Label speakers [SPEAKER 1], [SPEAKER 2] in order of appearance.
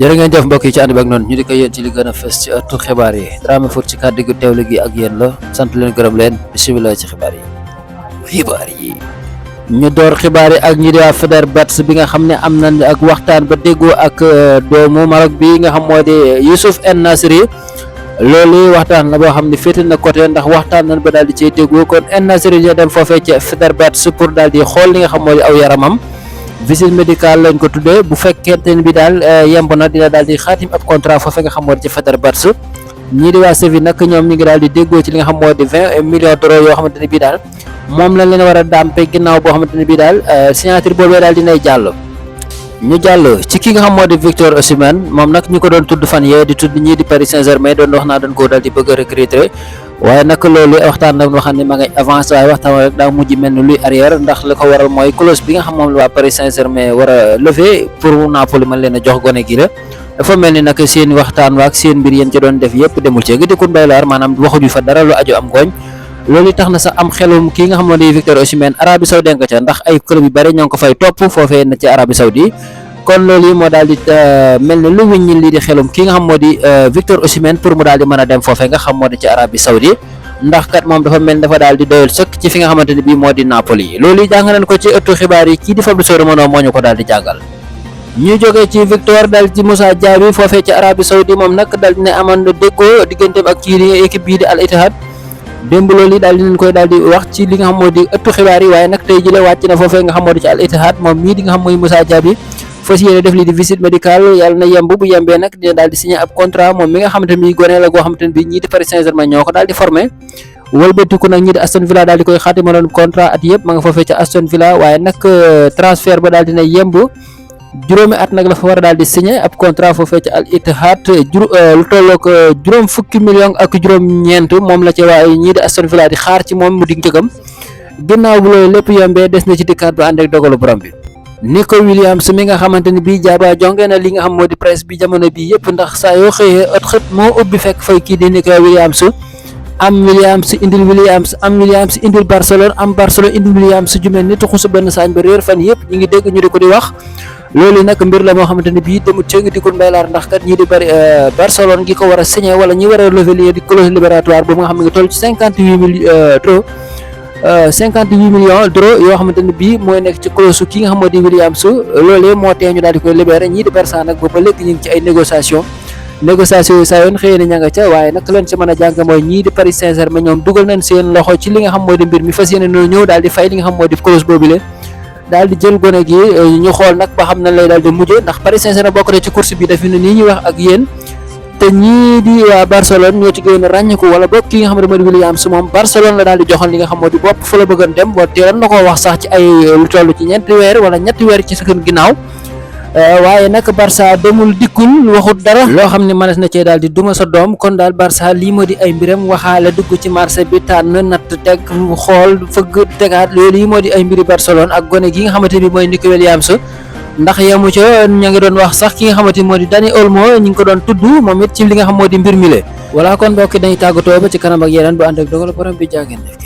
[SPEAKER 1] jërë ngeen jëf mbokk yi ci ànd bi ak noonu ñu di ko yéen ci li gën a fës ci ëttu xibaar yi Dramé Foot ci kàddu gu teewlu gi ak yéen la sant leen gërëm leen bisimilah ci xibaar yi ñu door xibaar yi ak ñi di waa Fenerbahçe bi nga xam ne am nañ ak waxtaan ba déggoo ak doomu Maroc bi nga xam moo di Youssouf El Nasri loolu waxtaan la boo xam ne féete na côté ndax waxtaan nañ ba daal di cay déggoo kon El Nasri ñu dem foofee ci Fenerbahçe pour daal di xool li nga xam moo di aw yaramam. visite médicale lañ ko tuddee bu fekkente ne bi daal yemb na dina daal di xaatim ab contrat foofee nga xam moo di ci Fenerbahçe ñii di waa Séville nag ñoom ñu ngi daal di déggoo ci li nga xam moo di 20 millions d'euros yoo xamante ne bii daal moom lañ leen war a dàmpe ginnaaw boo xamante ne bii daal signature boobee daal dinay jàll. ñu jàll ci ki nga xam moo di Victor Osimhen moom nag ñu ko doon tudd fan yee di tudd ñii di Paris Saint-Germain doon wax naa dañ koo daal di bëgg a recruter waaye nag loolu waxtaan nag waxam ne ma ngay avancé waaye waxtaan rek daa mujj mel ni luy arrière ndax li ko waral mooy clause bi nga xam moom la waa Paris Saint-Germain war a lever pour Napoli mën leen a jox gone gi la dafa mel ni nag seen waxtaan waak seen mbir yéen ci doon def yëpp demul ci gi mbay laar maanaam waxuñu fa dara lu aju am ngooñ loolu tax na sax am xelum kii nga xam moo di Victor Osimhen Arabie Saoudite nga ca ndax ay club yu bari ñoo ngi ko fay topp foofee na ci Arabie Saoudite kon loolu yi moo daal di mel ni lu wëññi lii di xelum ki nga xam moo di Victor Osimhen pour mu daal di mën a dem foofee nga xam moo di ci Arabie Saoudite ndax kat moom dafa mel dafa daal di doyal sëkk ci fi nga xamante ne bii moo di Napoli loolu yi jàng nañ ko ci ëttu xibaar yi kii di Fabrizio Romano moo ñu ko daal di jàngal. ñu jógee ci Victor daal ci Moussa Diaby foofee ci Arabie Saoudite moom nag daal dina amoon déggoo digganteem ak kii di équipe bii di Al Ittihad démb loolu yi daal dinañ koy daal di wax ci li nga xam moo di ëttu xibaar yi waaye nag tey jëlee wàcc na foofee nga xam moo di ci Al Ittihad moom mii di nga xam mooy Moussa Diaby fas yéene def lii di visite médicale yàlla na yemb bu yembee nag dina daal di signé ab contrat moom mi nga xamante ne bii gone la goo xamante ne bii ñii di Paris Saint-Germain ñoo ko daal di formé wëlbatiku nag ñii di Aston Villa daal di koy xaatimaloon contrat at yëpp ma nga foofee ca Aston Villa waaye nag transfert ba daal dina yemb juróomi at nag la fa war a daal di signé ab contrat foofee ca Al Ittihad lu tollook juróom fukki million ak juróom-ñeent moom la ci waaye ñii di Aston Villa di xaar ci moom mu di njëgam ginnaaw bu loolu lépp yombee des na ci dikkaat ba ànd ak dogalu borom bi. Nico Williams mi nga xamante ni bii jaaba jonge na li nga xam moo di presse bi jamono bii yëpp ndax saa yoo xëyee ët xët moo ubbi fekk fay kii di Nico Williams am Williams indil Barcelone am Barcelone indil Williams ju mel ni tuxu sa benn saañ ba réer fan yëpp ñu ngi dégg ñu di ko di wax loolu nag mbir la moo xamante ne bii demut cee ngi dikul mbaylaar ndax kat ñi di bari Barcelone gi ko war a signé wala ñi war a lever lii di clause libératoire boobu nga xam ne ngi toll ci 58 millions d'euros yoo xamante ne bii mooy nekk ci clause ki nga xam moo di Williams loolee moo tee ñu daal di koy libéré ñii di Barça nag booba léegi ñu ngi ci ay négociation yi saa yoon xëy na ña nga ca waaye nag leen ci mën a jàng mooy ñii di Paris Saint-Germain ñoom dugal nañ seen loxo ci li nga xam moo di mbir mi fas yéene noo ñëw daal di fay li nga xam moo di clause boobu le daal di jël gone gi ñu xool nag ba xam nañ lay daal di mujjee ndax Paris Saint-Germain bokk na ci course bi daf ne nii ñuy wax ak yéen te ñii di waa Barcelone ñoo ci gën a ràññiku wala boog ki nga xam ne moo di Williams moom Barcelone la daal di joxoon li nga xam moo di bopp fa la bëggoon dem boo teeloon na koo wax sax ci ay lu toll ci ñetti weer wala ñetti weer ci sa ginnaaw waaye nag Barça demul dikkul waxut dara loo xam ne mënees na cee daal di duma sa doom kon daal Barça lii moo di ay mbiram waxaale dugg ci marché bi tànn natt teg xool fëgg tegaat loolu yi moo di ay mbiri Barcelone ak gone gi nga xamante bi mooy Nico Williams ndax yemu ca ña ngi doon wax sax ki nga xamante ni moo di Dani Olmo ñu ngi ko doon tudd moom it ci li nga xam moo di mbir mi le voilà kon mbokk dañuy tàggatoo ba ci kanam ak yeneen bu ànd ak dogal borom bi jaageen def